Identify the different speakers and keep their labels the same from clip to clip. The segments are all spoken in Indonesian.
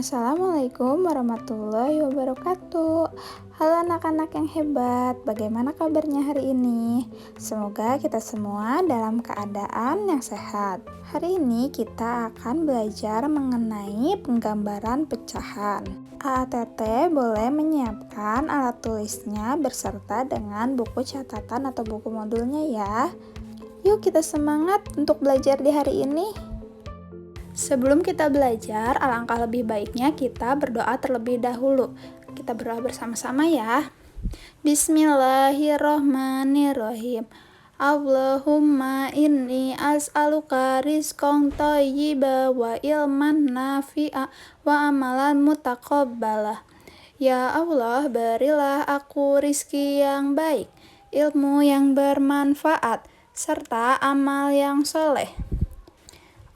Speaker 1: Assalamualaikum warahmatullahi wabarakatuh. Halo anak-anak yang hebat, bagaimana kabarnya hari ini? Semoga kita semua dalam keadaan yang sehat. Hari ini kita akan belajar mengenai penggambaran pecahan. AATT boleh menyiapkan alat tulisnya beserta dengan buku catatan atau buku modulnya ya. Yuk kita semangat untuk belajar di hari ini. Sebelum kita belajar, alangkah lebih baiknya kita berdoa terlebih dahulu. Kita berdoa bersama-sama ya. Bismillahirrohmanirrohim. Allahumma inni as'aluka rizqan thayyiba wa ilman nafi'a wa amalan mutaqabbalah. Ya Allah, berilah aku rizki yang baik, ilmu yang bermanfaat, serta amal yang soleh.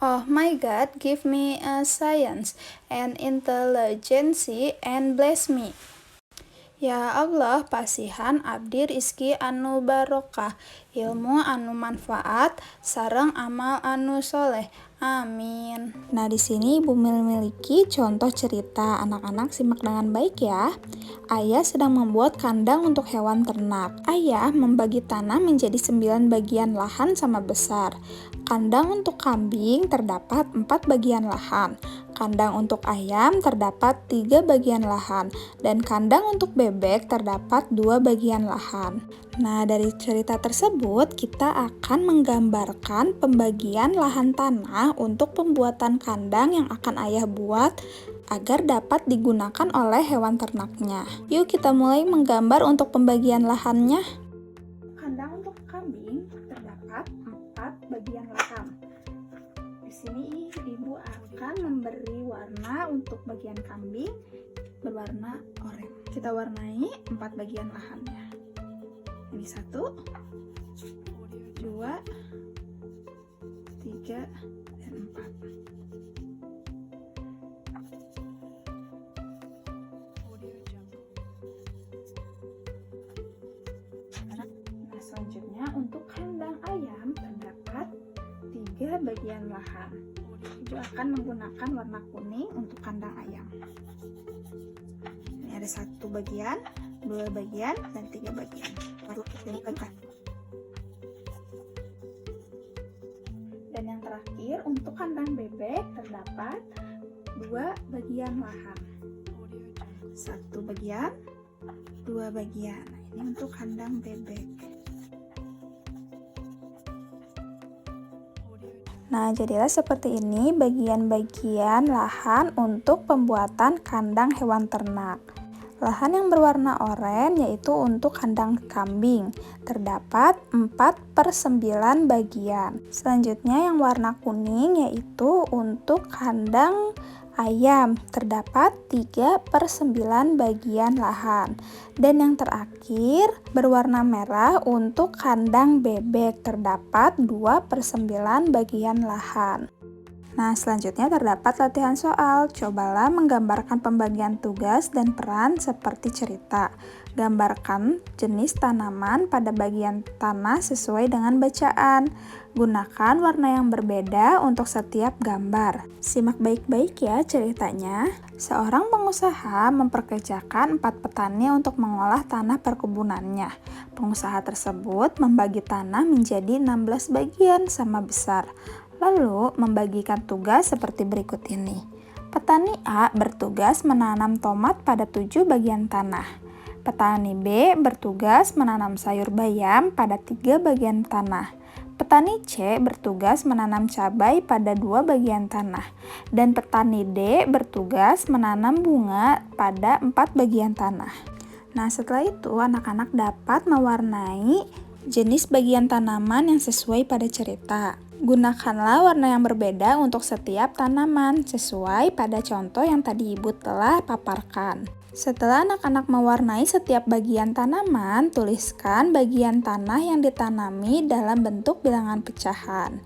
Speaker 1: Oh my God, give me a science and intelligence and bless me. Ya Allah, pasihan abdi rizki anu barokah, ilmu anu manfaat, sareng amal anu soleh. Amin. Nah, di sini Ibu memiliki contoh cerita. Anak-anak simak dengan baik ya. Ayah sedang membuat kandang untuk hewan ternak. Ayah membagi tanah menjadi 9 bagian lahan sama besar. Kandang untuk kambing terdapat 4 bagian lahan. Kandang untuk ayam terdapat 3 bagian lahan. Dan kandang untuk bebek terdapat 2 bagian lahan. Nah, dari cerita tersebut kita akan menggambarkan pembagian lahan tanah untuk pembuatan kandang yang akan ayah buat agar dapat digunakan oleh hewan ternaknya. Yuk kita mulai menggambar untuk pembagian lahannya. Kandang untuk kambing terdapat 4 bagian lahan. Di sini ibu akan memberi warna untuk bagian kambing berwarna oranye. Kita warnai 4 bagian lahannya. Ini 1, 2, 3, dan 4. Nah, selanjutnya untuk kandang ayam terdapat 3 bagian lahan. Ibu akan menggunakan warna kuning untuk kandang ayam. Ini ada 1 bagian, 2 bagian, dan 3 bagian. Dan yang terakhir untuk kandang bebek terdapat 2 bagian lahan. 1 bagian, 2 bagian. Ini untuk kandang bebek. Nah, jadilah seperti ini bagian-bagian lahan untuk pembuatan kandang hewan ternak. Lahan yang berwarna oranye yaitu untuk kandang kambing, terdapat 4/9 bagian. Selanjutnya yang warna kuning yaitu untuk kandang ayam, terdapat 3/9 bagian lahan. Dan yang terakhir berwarna merah untuk kandang bebek, terdapat 2/9 bagian lahan. Nah, selanjutnya terdapat latihan soal. Cobalah menggambarkan pembagian tugas dan peran seperti cerita. Gambarkan jenis tanaman pada bagian tanah sesuai dengan bacaan. Gunakan warna yang berbeda untuk setiap gambar. Simak baik-baik ya ceritanya. Seorang pengusaha memperkerjakan 4 petani untuk mengolah tanah perkebunannya. Pengusaha tersebut membagi tanah menjadi 16 bagian sama besar. Lalu membagikan tugas seperti berikut ini. Petani A bertugas menanam tomat pada 7 bagian tanah. Petani B bertugas menanam sayur bayam pada 3 bagian tanah. Petani C bertugas menanam cabai pada 2 bagian tanah. Dan petani D bertugas menanam bunga pada 4 bagian tanah. Nah, setelah itu anak-anak dapat mewarnai jenis bagian tanaman yang sesuai pada cerita. Gunakanlah warna yang berbeda untuk setiap tanaman sesuai pada contoh yang tadi ibu telah paparkan. Setelah anak-anak mewarnai setiap bagian tanaman, tuliskan bagian tanah yang ditanami dalam bentuk bilangan pecahan.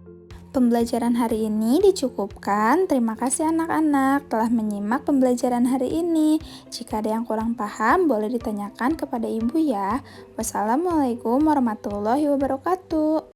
Speaker 1: Pembelajaran hari ini dicukupkan. Terima kasih anak-anak telah menyimak pembelajaran hari ini. Jika ada yang kurang paham, boleh ditanyakan kepada ibu ya. Wassalamualaikum warahmatullahi wabarakatuh.